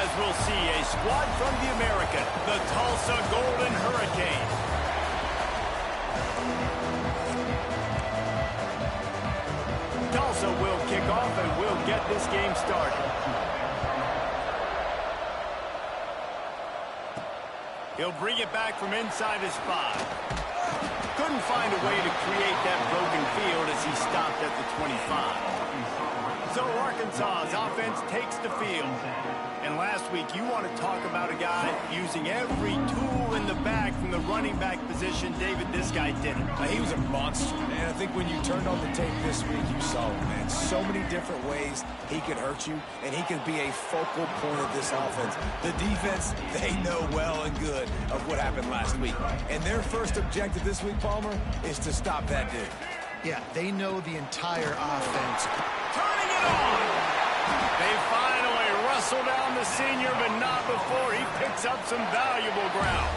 as we'll see a squad from the American, the Tulsa Golden Hurricanes. Tulsa will kick off and will get this game started. He'll bring it back from inside his 5. Couldn't find a way to create that broken field as he stopped at the 25. So Arkansas's offense takes the field. And last week, you want to talk about a guy using every tool in the bag from the running back position. David, this guy didn't. He was a monster, man. I think when you turned on the tape this week, you saw him, man. So many different ways he could hurt you, and he could be a focal point of this offense. The defense, they know well and good of what happened last week. And their first objective this week, Palmer, is to stop that dude. Yeah, they know the entire offense. Turning it on! They finally wrestle down the senior, but not before he picks up some valuable ground.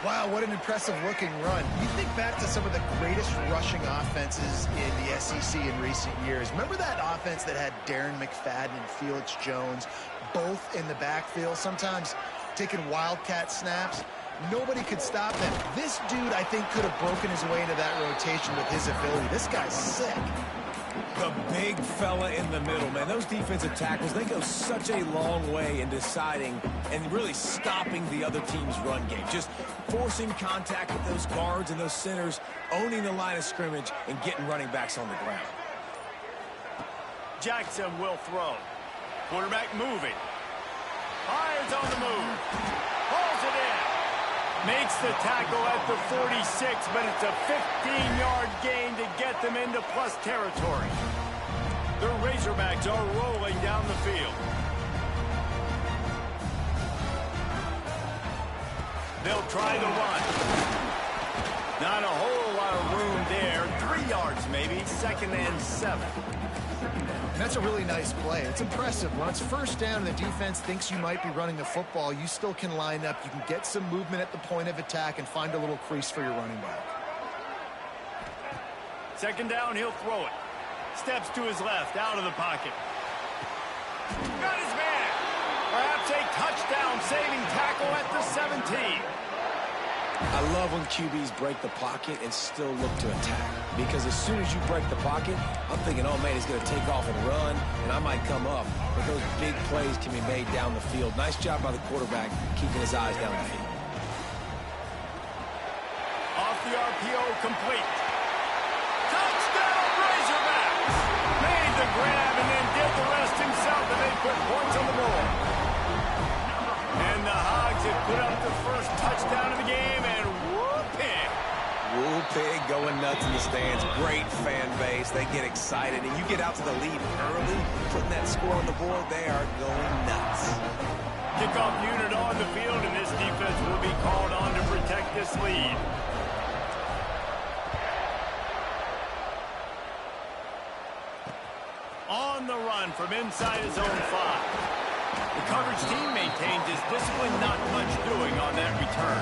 Wow, what an impressive-looking run. You think back to some of the greatest rushing offenses in the SEC in recent years. Remember that offense that had Darren McFadden and Felix Jones both in the backfield, sometimes taking wildcat snaps? Nobody could stop them. This dude, I think, could have broken his way into that rotation with his ability. This guy's sick. The big fella in the middle, man. Those defensive tackles, they go such a long way in deciding and really stopping the other team's run game. Just forcing contact with those guards and those centers, owning the line of scrimmage, and getting running backs on the ground. Jackson will throw. Quarterback moving. Fires on the move. Pulls it in. Makes the tackle at the 46, but it's a 15-yard gain to get them into plus territory. The Razorbacks are rolling down the field. They'll try the run. Not a whole lot of room there. 3 yards maybe, 2nd and 7. That's a really nice play. It's impressive. When it's first down and the defense thinks you might be running the football, you still can line up. You can get some movement at the point of attack and find a little crease for your running back. 2nd down, he'll throw it. Steps to his left, out of the pocket. Got his man. Perhaps a touchdown-saving tackle at the 17. I love when QBs break the pocket and still look to attack. Because as soon as you break the pocket, I'm thinking, oh, man, he's going to take off and run, and I might come up. But those big plays can be made down the field. Nice job by the quarterback keeping his eyes down the field. Off the RPO, complete. Touchdown, Razorbacks! Made the grab and then did the rest himself, and they put points on the board. And the Hogs have put up the first touchdown of the game, and whoop-pig. Whoop-pig going nuts in the stands. Great fan base. They get excited, and you get out to the lead early, putting that score on the board, they are going nuts. Kickoff unit on the field, and this defense will be called on to protect this lead. On the run from inside his own 5. The coverage team maintains his discipline, not much doing on that return.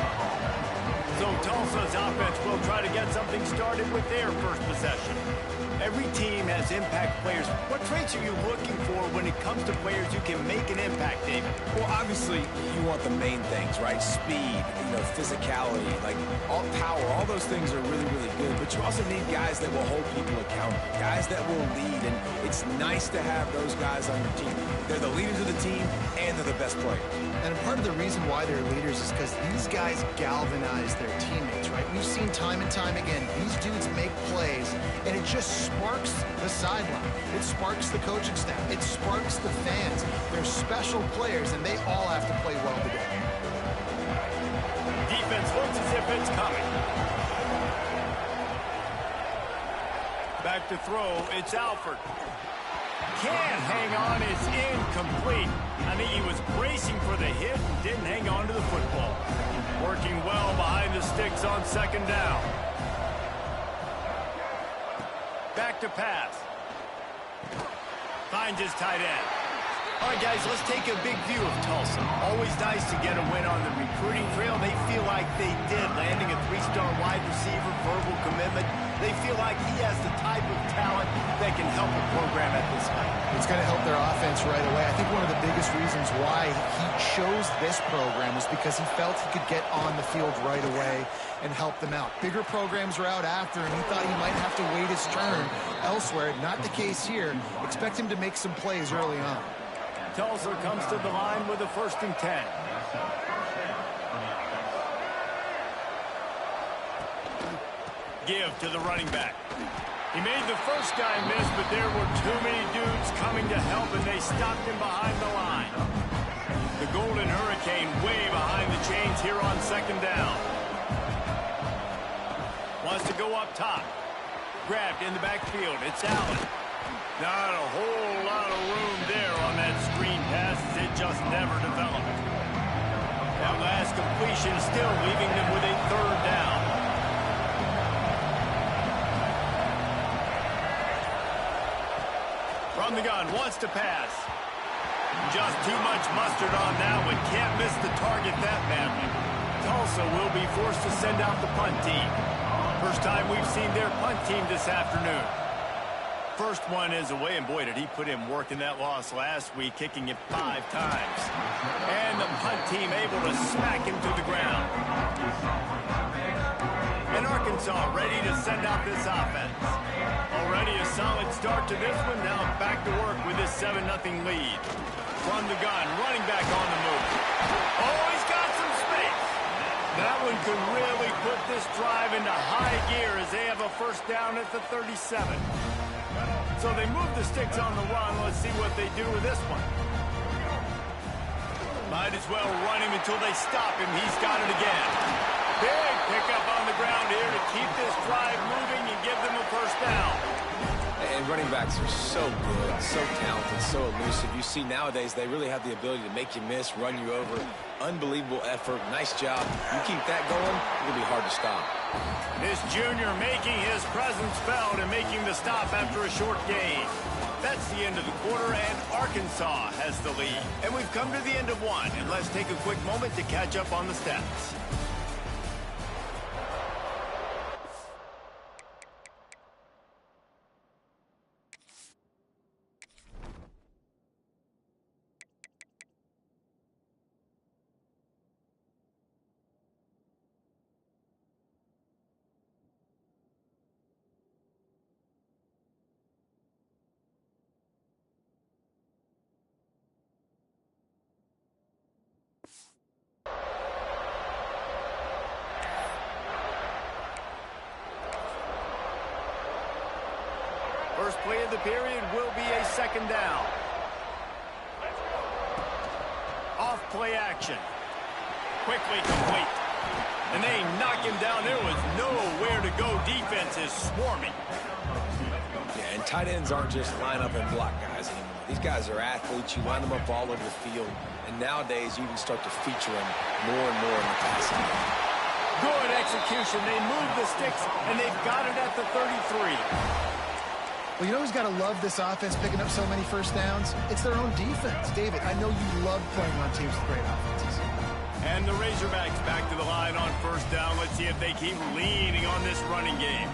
So Tulsa's offense will try to get something started with their first possession. Every team has impact players. What traits are you looking for when it comes to players who can make an impact, David? Well, obviously, you want the main things, right? Speed, physicality, like all power, all those things are really, really good. But you also need guys that will hold people accountable, guys that will lead. And it's nice to have those guys on your team. They're the leaders of the team, and they're the best players. And part of the reason why they're leaders is because these guys galvanize their teammates, right? We've seen time and time again, these dudes make plays, and it just sparks the sideline. It sparks the coaching staff. It sparks the fans. They're special players, and they all have to play well together. Defense looks as if it's coming. Back to throw, it's Alford. Can't hang on, it's incomplete. I think he was bracing for the hit and didn't hang on to the football. Working well behind the sticks on 2nd down. Back to pass. Finds his tight end. All right, guys, let's take a big view of Tulsa. Always nice to get a win on the recruiting trail. They feel like they did, landing a 3-star wide receiver, verbal commitment. They feel like he has the type of talent that can help a program at this height. It's going to help their offense right away. I think one of the biggest reasons why he chose this program was because he felt he could get on the field right away and help them out. Bigger programs are out after, and he thought he might have to wait his turn elsewhere. Not the case here. Expect him to make some plays early on. Tulsa comes to the line with a 1st and 10. Give to the running back. He made the first guy miss, but there were too many dudes coming to help, and they stopped him behind the line. The Golden Hurricane way behind the chains here on 2nd down. Wants to go up top. Grabbed in the backfield. It's Allen. Not a whole lot of room there on that screen pass, as it just never developed. That last completion still leaving them with a 3rd down. From the gun, wants to pass. Just too much mustard on that one. Can't miss the target that badly. Tulsa will be forced to send out the punt team. First time we've seen their punt team this afternoon. First one is away, and boy, did he put in work in that loss last week, kicking it 5 times. And the punt team able to smack him to the ground. And Arkansas ready to send out this offense. Already a solid start to this one. Now back to work with this 7-0 lead. From the gun, running back on the move. Oh, he's got some space. That one could really put this drive into high gear as they have a 1st down at the 37. So they move the sticks on the run. Let's see what they do with this one. Might as well run him until they stop him. He's got it again. Big pickup on the ground here to keep this drive moving and give them a 1st down. And running backs are so good, so talented, so elusive. You see nowadays they really have the ability to make you miss, run you over. Unbelievable effort. Nice job. You keep that going, it'll be hard to stop. This junior making his presence felt and making the stop after a short gain. That's the end of the quarter, and Arkansas has the lead. And we've come to the end of one, and let's take a quick moment to catch up on the stats. First play of the period will be a 2nd down. Off play action. Quickly complete. And they knock him down. There was nowhere to go. Defense is swarming. Yeah, and tight ends aren't just line up and block guys anymore. These guys are athletes. You line them up all over the field. And nowadays you can start to feature them more and more in the passing game. Good execution. They move the sticks, and they've got it at the 33. Well, you know who's got to love this offense picking up so many 1st downs? It's their own defense. David, I know you love playing on teams with great offenses. And the Razorbacks back to the line on 1st down. Let's see if they keep leaning on this running game.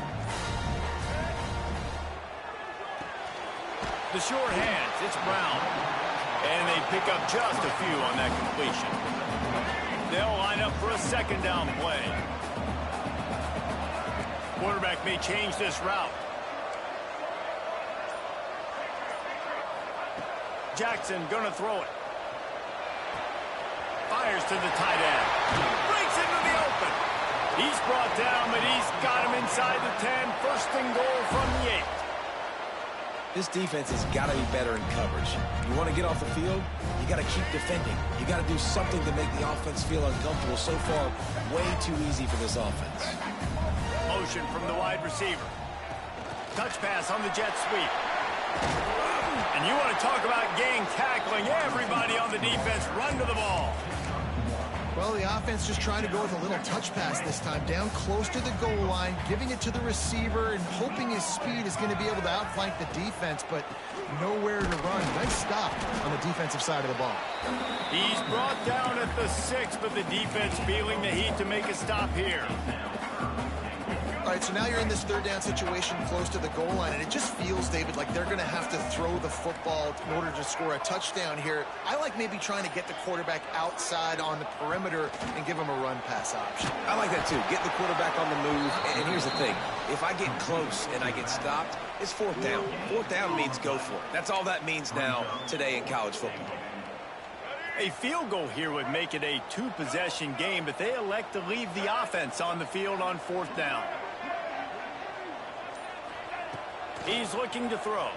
The short hands, it's Brown. And they pick up just a few on that completion. They'll line up for a 2nd down play. Quarterback may change this route. Jackson gonna throw it. Fires to the tight end. Breaks into the open. He's brought down, but he's got him inside the 10. 1st and goal from the 8. This defense has got to be better in coverage. You want to get off the field, you got to keep defending. You got to do something to make the offense feel uncomfortable. So far, way too easy for this offense. Motion from the wide receiver. Touch pass on the jet sweep. And you want to talk about gang tackling. Everybody on the defense run to the ball. Well, the offense just trying to go with a little touch pass this time. Down close to the goal line, giving it to the receiver and hoping his speed is going to be able to outflank the defense, but nowhere to run. Nice stop on the defensive side of the ball. He's brought down at the 6, but the defense feeling the heat to make a stop here. All right, right, so now you're in this third down situation close to the goal line, and it just feels, David, like they're going to have to throw the football in order to score a touchdown here. I like maybe trying to get the quarterback outside on the perimeter and give him a run-pass option. I like that, too. Get the quarterback on the move. And here's the thing. If I get close and I get stopped, it's fourth down. Fourth down means go for it. That's all that means now today in college football. A field goal here would make it a two-possession game, but they elect to leave the offense on the field on fourth down. He's looking to throw.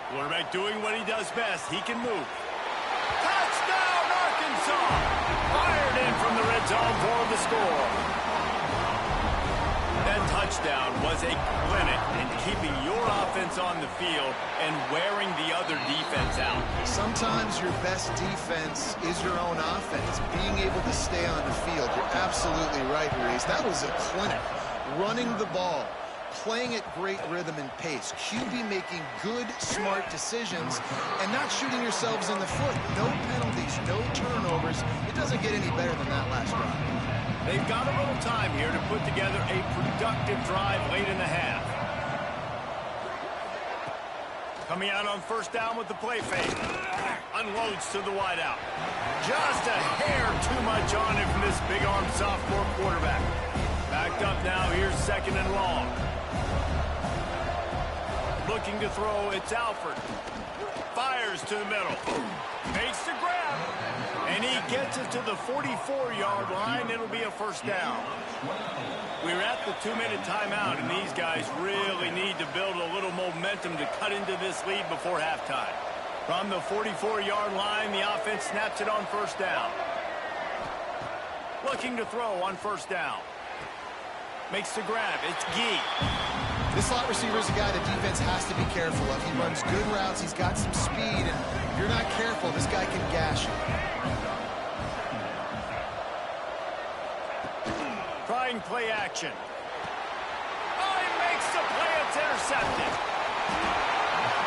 Quarterback doing what he does best. He can move. Touchdown, Arkansas! Fired in from the red zone for the score. That touchdown was a clinic in keeping your offense on the field and wearing the other defense out. Sometimes your best defense is your own offense, being able to stay on the field. You're absolutely right, Reese. That was a clinic. Running the ball, playing at great rhythm and pace. QB making good, smart decisions and not shooting yourselves in the foot. No penalties, no turnovers. It doesn't get any better than that last drive. They've got a little time here to put together a productive drive late in the half. Coming out on first down with the play fake. Unloads to the wideout. Just a hair too much on it from this big-arm sophomore quarterback. Backed up now, here's second and long. Looking to throw, it's Alford. Fires to the middle. Makes the grab. And he gets it to the 44-yard line. It'll be a first down. We're at the 2-minute timeout, and these guys really need to build a little momentum to cut into this lead before halftime. From the 44-yard line, the offense snaps it on first down. Looking to throw on first down. Makes the grab. It's Gee. This slot receiver is a guy the defense has to be careful of. He runs good routes. He's got some speed, and if you're not careful, this guy can gash you. Trying play action. Oh, he makes the play. It's intercepted.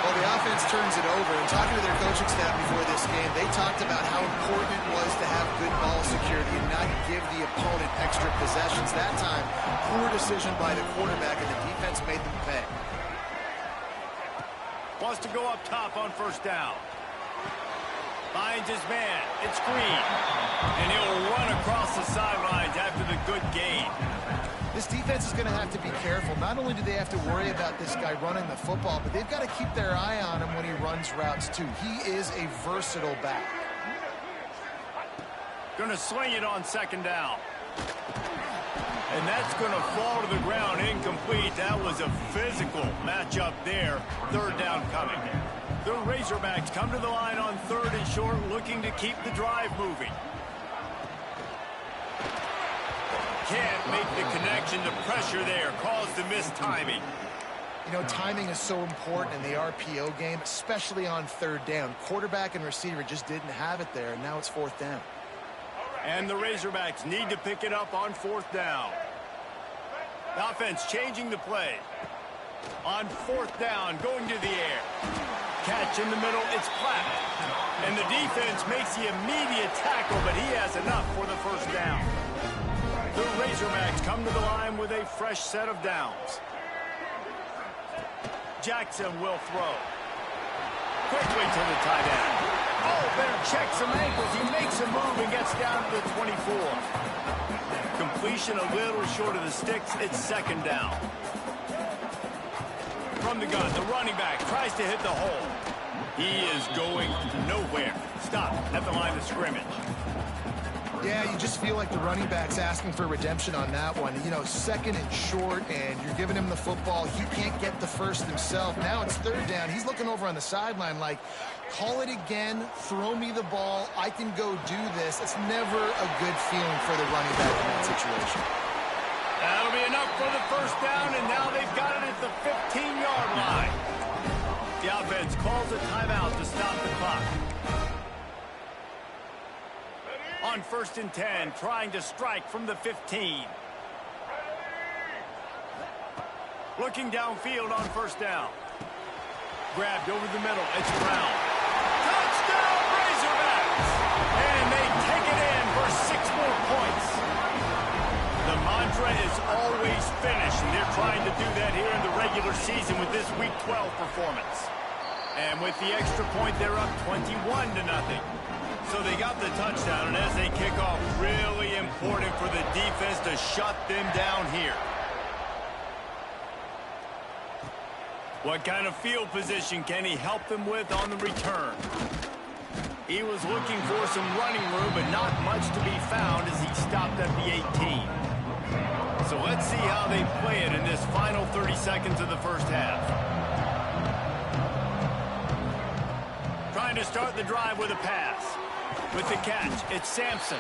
Well, the offense turns it over, and talking to their coaching staff before this game, they talked about how important it was to have good ball security and not give the opponent extra possessions. That time, poor decision by the quarterback, and the defense made them pay. Wants to go up top on first down. Finds his man. It's Green. And he'll run across the sidelines after the good gain. This defense is going to have to be careful. Not only do they have to worry about this guy running the football, but they've got to keep their eye on him when he runs routes too. He is a versatile back. Going to swing it on second down. And that's going to fall to the ground incomplete. That was a physical matchup there. Third down coming. The Razorbacks come to the line on third and short, looking to keep the drive moving. Can't make the connection. The pressure there caused the missed timing. You know, timing is so important in the RPO game, especially on third down. Quarterback and receiver just didn't have it there, and now it's fourth down. And the Razorbacks need to pick it up on fourth down. The offense changing the play. On fourth down, going to the air. Catch in the middle, it's clapped. And the defense makes the immediate tackle, but he has enough for the first down. The Razorbacks come to the line with a fresh set of downs. Jackson will throw. Quickly to the tight end. Oh, better check some ankles. He makes a move and gets down to the 24. Completion a little short of the sticks. It's second down. From the gun, the running back tries to hit the hole. He is going nowhere. Stop at the line of scrimmage. Yeah, you just feel like the running back's asking for redemption on that one. You know, second and short, and you're giving him the football. He can't get the first himself. Now it's third down. He's looking over on the sideline like, call it again, throw me the ball, I can go do this. It's never a good feeling for the running back in that situation. That'll be enough for the first down, and now they've got it at the 15-yard line. The offense calls a timeout to stop the clock. On first and 10, trying to strike from the 15. Looking downfield on first down. Grabbed over the middle. It's Brown. Touchdown, Razorbacks! And they take it in for 6 more points. The mantra is always finish, and they're trying to do that here in the regular season with this Week 12 performance. And with the extra point, they're up 21-0. So they got the touchdown, and as they kick off, really important for the defense to shut them down here. What kind of field position can he help them with on the return? He was looking for some running room, but not much to be found as he stopped at the 18. So let's see how they play it in this final 30 seconds of the first half. Trying to start the drive with a pass. With the catch, it's Sampson.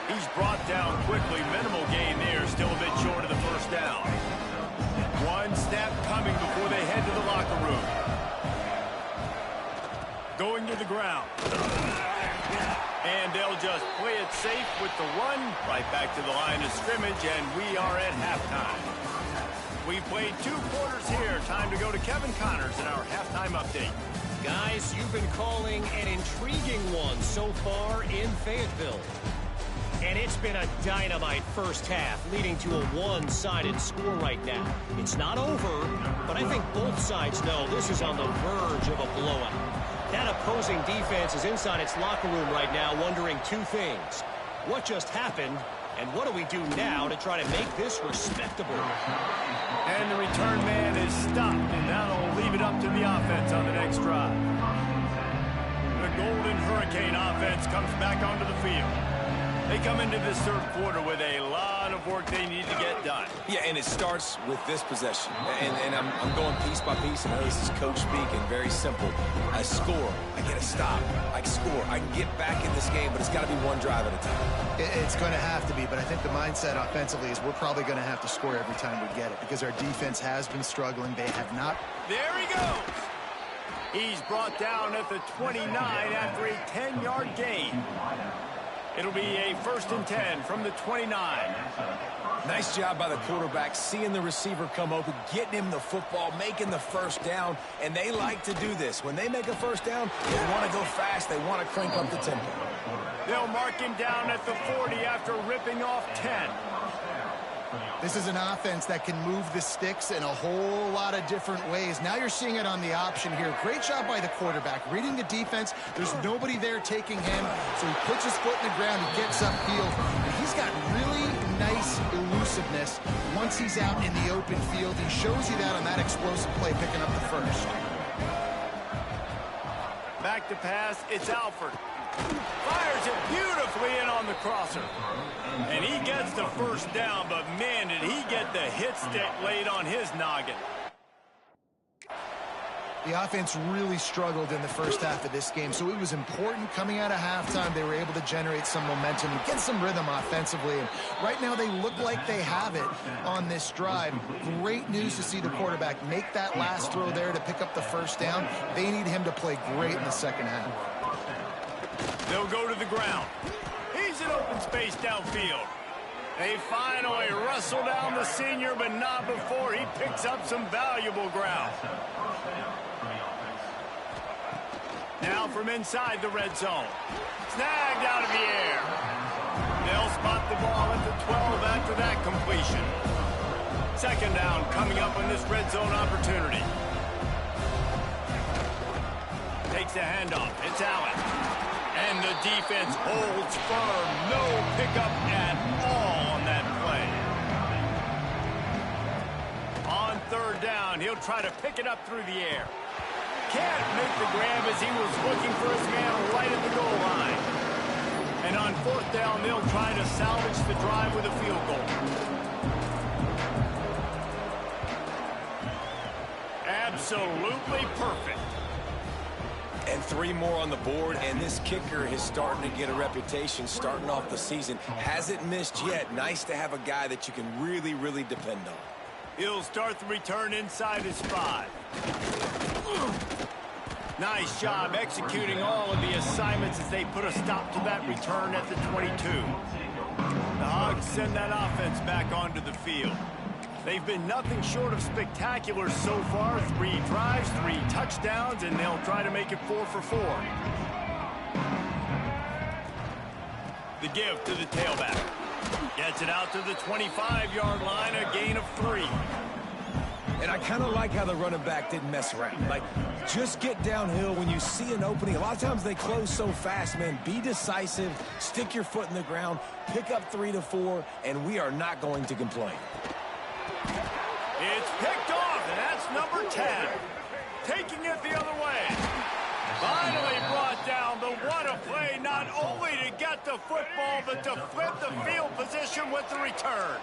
He's brought down quickly. Minimal gain there, still a bit short of the first down. One snap coming before they head to the locker room. Going to the ground. And they'll just play it safe with the run. Right back to the line of scrimmage, and we are at halftime. We played 2 quarters here. Time to go to Kevin Connors in our halftime update. Guys, you've been calling an intriguing one so far in Fayetteville. And it's been a dynamite first half, leading to a one-sided score right now. It's not over, but I think both sides know this is on the verge of a blowout. That opposing defense is inside its locker room right now wondering 2 things. What just happened, and what do we do now to try to make this respectable? And the return man is stopped, and now they'll leave it up to the offense on the next drive. The Golden Hurricane offense comes back onto the field. They come into this third quarter with a lot of work they need to get done. Yeah, and it starts with this possession. And I'm going piece by piece. I know this is coach speaking, very simple. I score, I get a stop, I score. I can get back in this game, but it's got to be one drive at a time. It's going to have to be, but I think the mindset offensively is we're probably going to have to score every time we get it because our defense has been struggling. They have not. There he goes. He's brought down at the 29 after a 10-yard gain. It'll be a 1st and 10 from the 29. Nice job by the quarterback, seeing the receiver come open, getting him the football, making the first down, and they like to do this. When they make a first down, they want to go fast. They want to crank up the tempo. They'll mark him down at the 40 after ripping off 10. This is an offense that can move the sticks in a whole lot of different ways. Now you're seeing it on the option here. Great job by the quarterback. Reading the defense, there's nobody there taking him, so he puts his foot in the ground, he gets upfield, and he's got really nice elusiveness once he's out in the open field. He shows you that on that explosive play, picking up the first. Back to pass, it's Alford. Fires it beautifully in on the crosser. And he gets the first down, but man, did he get the hit stick laid on his noggin. The offense really struggled in the first half of this game, so it was important coming out of halftime. They were able to generate some momentum and get some rhythm offensively. And right now they look like they have it on this drive. Great news to see the quarterback make that last throw there to pick up the first down. They need him to play great in the second half. They'll go to the ground. He's in open space downfield. They finally wrestle down the senior, but not before he picks up some valuable ground. Now from inside the red zone. Snagged out of the air. They'll spot the ball at the 12 after that completion. 2nd down coming up on this red zone opportunity. Takes the handoff. It's Allen. And the defense holds firm. No pickup at all on that play. On 3rd down, he'll try to pick it up through the air. Can't make the grab as he was looking for his man right at the goal line. And on 4th down, they'll try to salvage the drive with a field goal. Absolutely perfect. And 3 more on the board, and this kicker is starting to get a reputation starting off the season. Hasn't missed yet. Nice to have a guy that you can really, really depend on. He'll start the return inside his 5. Nice job executing all of the assignments as they put a stop to that return at the 22. The Hogs send that offense back onto the field. They've been nothing short of spectacular so far. 3 drives, 3 touchdowns, and they'll try to make it 4 for 4. The give to the tailback. Gets it out to the 25-yard line, a gain of 3. And I kind of like how the running back didn't mess around. Like, just get downhill when you see an opening. A lot of times they close so fast, man. Be decisive, stick your foot in the ground, pick up 3 to 4, and we are not going to complain. It's picked off, and that's number 10. Taking it the other way. Finally brought down, but what a play, not only to get the football, but to flip the field position with the return.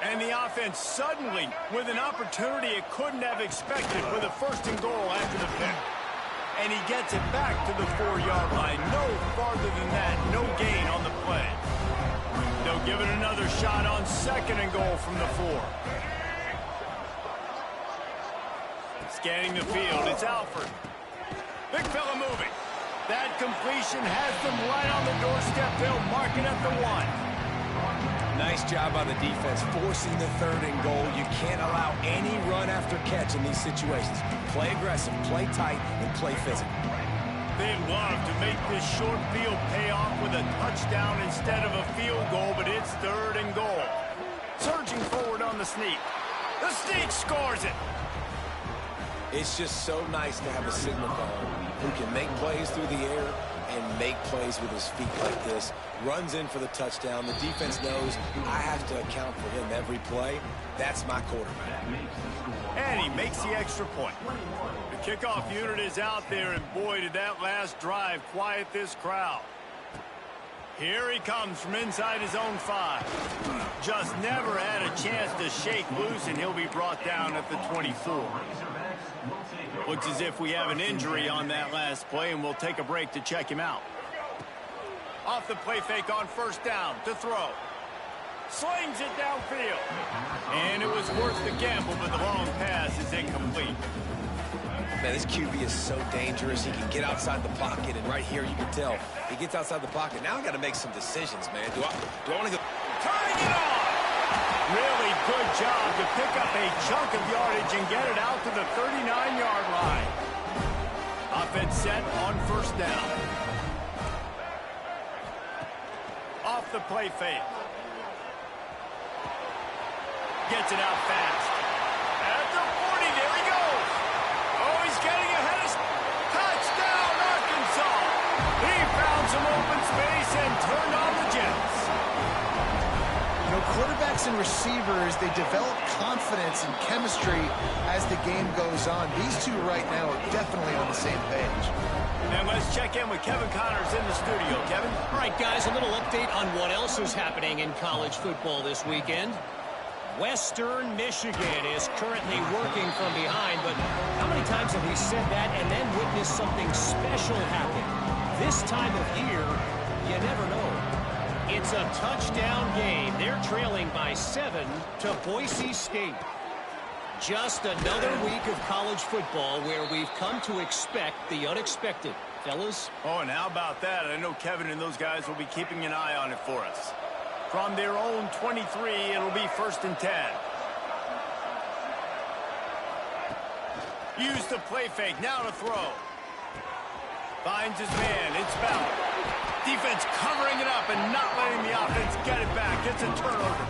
And the offense suddenly, with an opportunity it couldn't have expected, with a 1st and goal after the pick. And he gets it back to the 4-yard line. No farther than that, no gain on the play. They'll give it another shot on 2nd and goal from the 4. Scanning the field, it's Alford. Big fella moving. That completion has them right on the doorstep. They'll mark it at the 1. Nice job by the defense, forcing the 3rd and goal. You can't allow any run after catch in these situations. Play aggressive, play tight, and play physical. They'd love to make this short field pay off with a touchdown instead of a field goal, but it's 3rd and goal. Surging forward on the sneak. The sneak scores it. It's just so nice to have a signal caller who can make plays through the air and make plays with his feet like this. Runs in for the touchdown. The defense knows I have to account for him every play. That's my quarterback. And he makes the extra point. The kickoff unit is out there, and boy, did that last drive quiet this crowd. Here he comes from inside his own 5. Just never had a chance to shake loose, and he'll be brought down at the 24. Looks as if we have an injury on that last play, and we'll take a break to check him out. Off the play fake on 1st down to throw. Slings it downfield. And it was worth the gamble, but the long pass is incomplete. Man, this QB is so dangerous. He can get outside the pocket, and right here you can tell he gets outside the pocket. Now I got to make some decisions, man. Do I want to go? Turning it on! Really good job to pick up a chunk of yardage and get it out to the 39-yard line. Offense set on 1st down. Off the play fake. Gets it out fast. At the 40, there he goes. Oh, he's getting ahead of... Touchdown, Arkansas! He found some open space and turned on the Jets. You know, quarterbacks and receivers, they develop confidence and chemistry as the game goes on. These two right now are definitely on the same page. And let's check in with Kevin Connors in the studio. Kevin? All right, guys, a little update on what else is happening in college football this weekend. Western Michigan is currently working from behind, but how many times have we said that and then witnessed something special happen? This time of year, you never know. It's a touchdown game. They're trailing by 7 to Boise State. Just another week of college football where we've come to expect the unexpected. Fellas? Oh, and how about that? I know Kevin and those guys will be keeping an eye on it for us. From their own 23, it'll be 1st and 10. Use the play fake, now to throw. Finds his man, it's Bell. Defense covering it up and not letting the offense get it back. It's a turnover.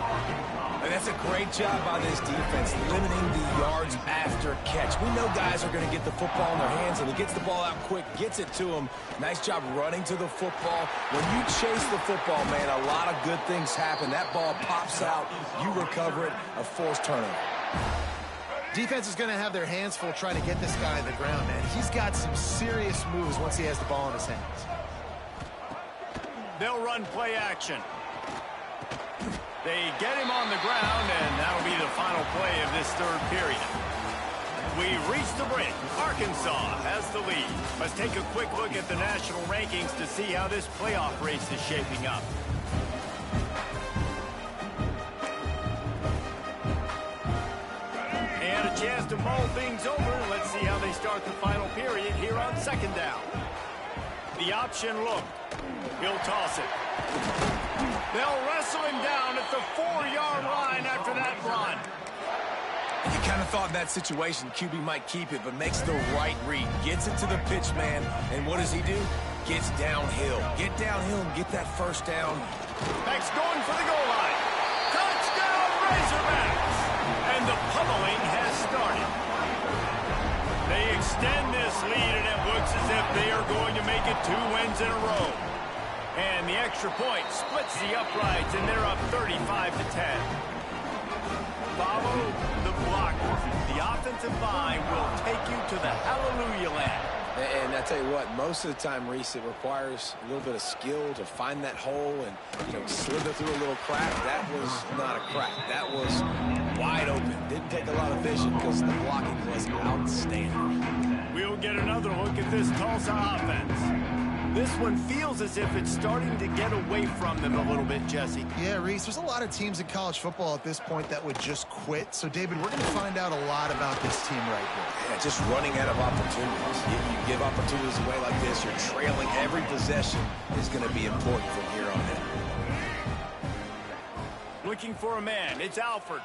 And that's a great job by this defense, limiting the yards after catch. We know guys are going to get the football in their hands, and he gets the ball out quick, gets it to him. Nice job running to the football. When you chase the football, man, a lot of good things happen. That ball pops out, you recover it, a forced turnover. Defense is going to have their hands full trying to get this guy on the ground, man. He's got some serious moves once he has the ball in his hands. They'll run play action. They get him on the ground, and that'll be the final play of this 3rd period. We reach the break. Arkansas has the lead. Let's take a quick look at the national rankings to see how this playoff race is shaping up. And a chance to mull things over. Let's see how they start the final period here on 2nd down. The option look. He'll toss it. They'll wrestle him down at the 4-yard line after that run. You kind of thought in that situation QB might keep it, but makes the right read. Gets it to the pitch man, and what does he do? gets downhill. Get downhill and get that first down. Max going for the goal line. Touchdown, Razorbacks! And the pummeling has started. They extend this lead, and it looks as if they are going to make it 2 wins in a row. And the extra point splits the uprights, and they're up 35-10. Follow the blocker. The offensive line will take you to the hallelujah land. And I tell you what, most of the time, Reese, it requires a little bit of skill to find that hole and, slither through a little crack. That was not a crack. That was wide open. Didn't take a lot of vision because the blocking was outstanding. We'll get another look at this Tulsa offense. This one feels as if it's starting to get away from them a little bit, Jesse. Yeah, Reese, there's a lot of teams in college football at this point that would just quit. So, David, we're going to find out a lot about this team right here. Yeah, just running out of opportunities. You give opportunities away like this, you're trailing. Every possession is going to be important from here on in. Looking for a man. It's Alford.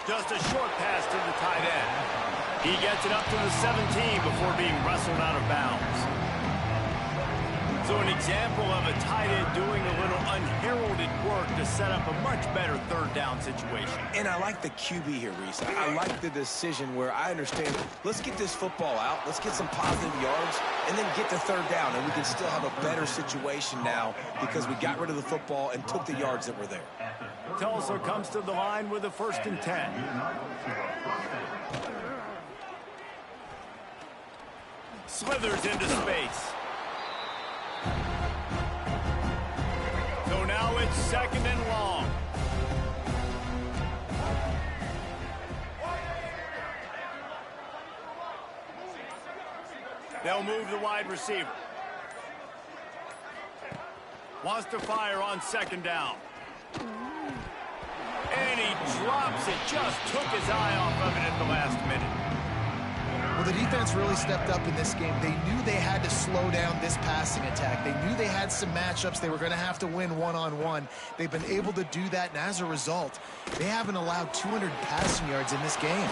Just a short pass to the tight end. He gets it up to the 17 before being wrestled out of bounds. So an example of a tight end doing a little unheralded work to set up a much better third down situation. And I like the QB here, Reese. I like the decision where I understand, let's get this football out, let's get some positive yards, and then get to third down, and we can still have a better situation now because we got rid of the football and took the yards that were there. Tulsa comes to the line with a 1st and 10. Slithers into space. So now it's 2nd and long. They'll move the wide receiver. Wants to fire on 2nd down. And he drops it. Just took his eye off of it at the last minute. Well, the defense really stepped up in this game. They knew they had to slow down this passing attack. They knew they had some matchups they were going to have to win one-on-one. They've been able to do that, and as a result, they haven't allowed 200 passing yards in this game.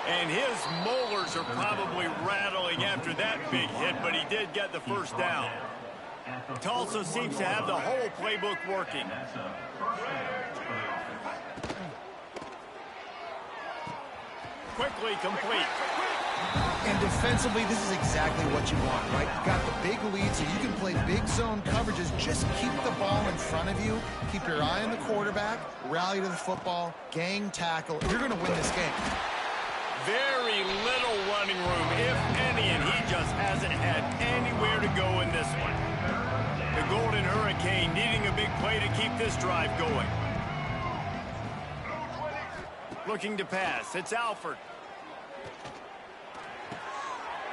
And his molars are probably rattling after that big hit, but he did get the 1st down. Tulsa seems to have the whole playbook working. Quickly complete. And defensively, this is exactly what you want, right? You got the big lead, so you can play big zone coverages. Just keep the ball in front of you. Keep your eye on the quarterback. Rally to the football. Gang tackle. You're going to win this game. Very little running room, if any, and he just hasn't had anywhere to go in this one. The Golden Hurricane needing a big play to keep this drive going. Looking to pass. It's Alford.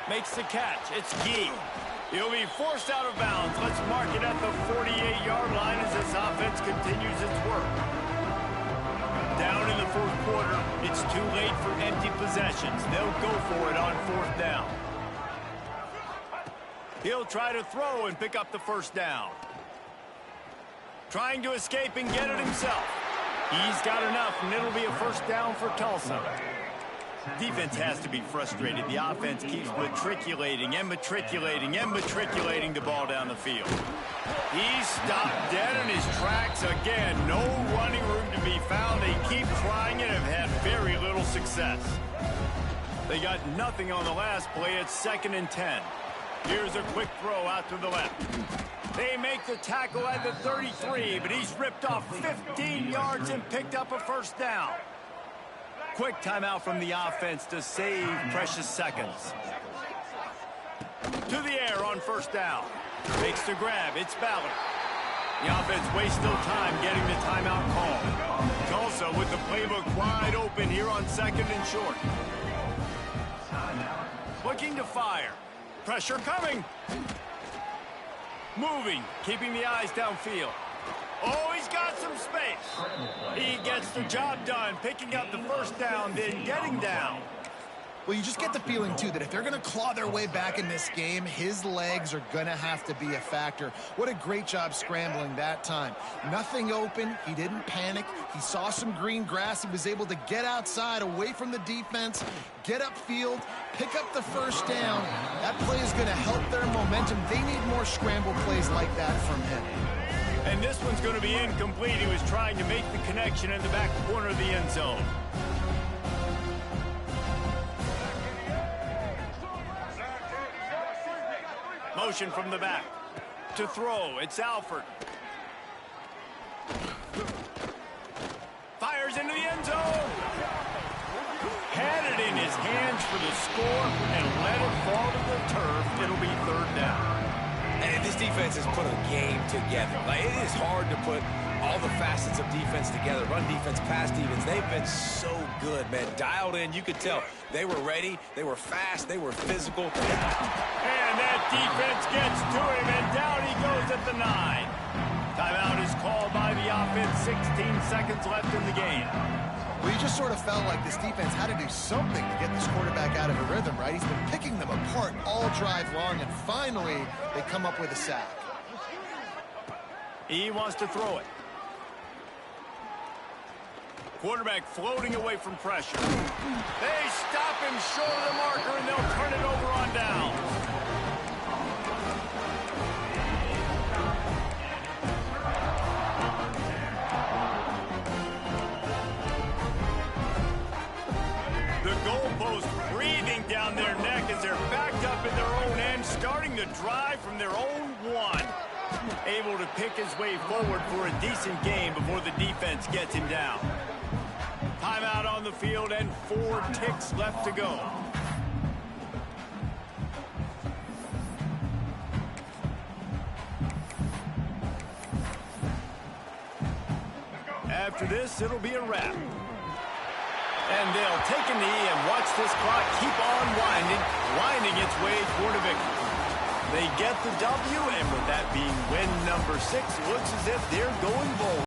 Makes the catch. It's Gee. He'll be forced out of bounds. Let's mark it at the 48-yard line as this offense continues its work. Down in the 4th quarter, it's too late for empty possessions. They'll go for it on 4th down. He'll try to throw and pick up the 1st down. Trying to escape and get it himself. He's got enough, and it'll be a 1st down for Tulsa. Defense has to be frustrated. The offense keeps matriculating and matriculating and matriculating the ball down the field. He's stopped dead in his tracks again. No running room to be found. They keep trying and have had very little success. They got nothing on the last play. It's 2nd and 10. Here's a quick throw out to the left. They make the tackle at the 33, but he's ripped off 15 yards and picked up a 1st down. Quick timeout from the offense to save precious seconds. To the air on 1st down. Makes the grab. It's Ballard. The offense wastes no time getting the timeout call. Tulsa with the playbook wide open here on 2nd and short. Looking to fire. Pressure coming. Moving. Keeping the eyes downfield. Oh, he's got some space. He gets the job done, picking up the 1st down, then getting down. Well, you just get the feeling, too, that if they're going to claw their way back in this game, his legs are going to have to be a factor. What a great job scrambling that time. Nothing open. He didn't panic. He saw some green grass. He was able to get outside, away from the defense, get upfield, pick up the first down. That play is going to help their momentum. They need more scramble plays like that from him. And this one's going to be incomplete. He was trying to make the connection in the back corner of the end zone. Motion from the back. To throw, it's Alford. Fires into the end zone. Had it in his hands for the score and let it fall to the turf. It'll be third down. And this defense has put a game together. Like, it is hard to put all the facets of defense together. Run defense, pass defense. They've been so good, man. Dialed in. You could tell they were ready. They were fast. They were physical. And that defense gets to him, and down he goes at the 9. Timeout is called by the offense. 16 seconds left in the game. Well, you just sort of felt like this defense had to do something to get this quarterback out of a rhythm, right? He's been picking them apart all drive long, and finally they come up with a sack. He wants to throw it. Quarterback floating away from pressure. They stop him short of the marker, and they'll turn it over on down. The goalpost breathing down their neck as they're backed up in their own end, starting the drive from their own 1. Able to pick his way forward for a decent game before the defense gets him down. Timeout on the field and 4 ticks left to go. After this, it'll be a wrap. And they'll take a knee and watch this clock keep on winding its way toward a victory. They get the W, and with that being win number 6, looks as if they're going bold.